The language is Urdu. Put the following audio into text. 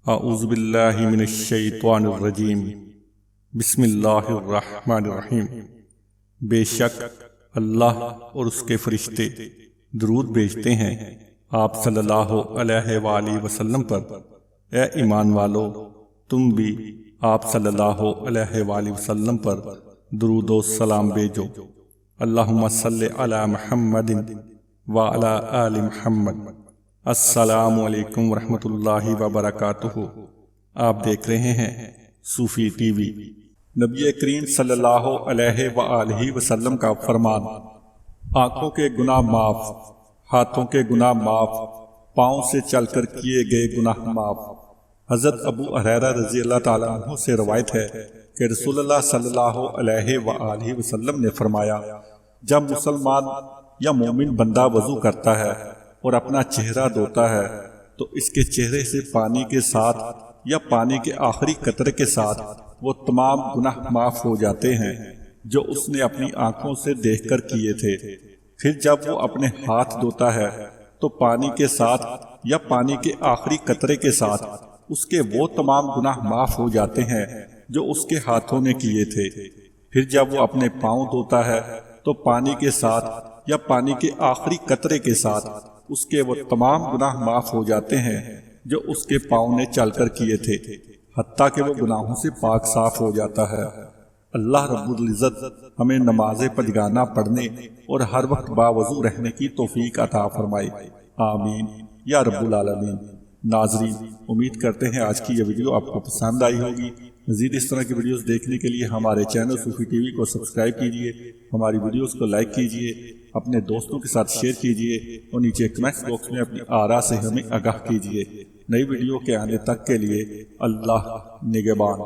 اعوذ باللہ من الشیطان الرجیم بسم اللہ الرحمن الرحیم۔ بے شک اللہ اور اس کے فرشتے درود بھیجتے ہیں آپ صلی اللہ علیہ وآلہ وسلم پر۔ اے ایمان والو، تم بھی آپ صلی اللہ علیہ وآلہ وسلم پر درود و سلام بھیجو۔ اللہم صلی علی محمد وعلی آل محمد۔ السلام علیکم ورحمۃ اللہ وبرکاتہ۔ آپ دیکھ رہے ہیں صوفی ٹی وی۔ نبی کریم صلی اللہ علیہ وآلہ وسلم کا فرمان: آنکھوں کے گناہ معاف، ہاتھوں کے گناہ معاف، پاؤں سے چل کر کیے گئے گناہ معاف۔ حضرت ابو ہریرہ رضی اللہ تعالیٰ عنہ سے روایت ہے کہ رسول اللہ صلی اللہ علیہ وآلہ وسلم نے فرمایا، جب مسلمان یا مومن بندہ وضو کرتا ہے اور اپنا چہرہ دھوتا ہے تو اس کے چہرے سے پانی کے ساتھ یا پانی کے آخری قطرے کے ساتھ وہ تمام گناہ معاف ہو جاتے ہیں جو اس نے اپنی آنکھوں سے دیکھ کر کیے تھے۔ پھر جب وہ اپنے ہاتھ دھوتا ہے تو پانی کے ساتھ یا پانی کے آخری قطرے کے ساتھ اس کے وہ تمام گناہ معاف ہو جاتے ہیں جو اس کے ہاتھوں نے کیے تھے۔ پھر جب وہ اپنے پاؤں دھوتا ہے تو پانی کے ساتھ یا پانی کے آخری قطرے کے ساتھ اس کے وہ تمام گناہ معاف ہو جاتے ہیں جو اس کے پاؤں نے چل کر کیے تھے، حتیٰ کہ وہ گناہوں سے پاک صاف ہو جاتا ہے۔ اللہ رب العزت ہمیں نماز پنجگانہ پڑھنے اور ہر وقت باوضو رہنے کی توفیق عطا فرمائے، آمین یا رب العالمین۔ ناظرین، امید کرتے ہیں آج کی یہ ویڈیو آپ کو پسند آئی ہوگی۔ مزید اس طرح کی ویڈیوز دیکھنے کے لیے ہمارے چینل صوفی ٹی وی کو سبسکرائب کیجیے، ہماری ویڈیوز کو لائک کیجیے، اپنے دوستوں کے ساتھ شیئر کیجیے اور نیچے کمنٹس باکس میں اپنی آراء سے ہمیں آگاہ کیجیے۔ نئی ویڈیو کے آنے تک کے لیے اللہ نگہبان۔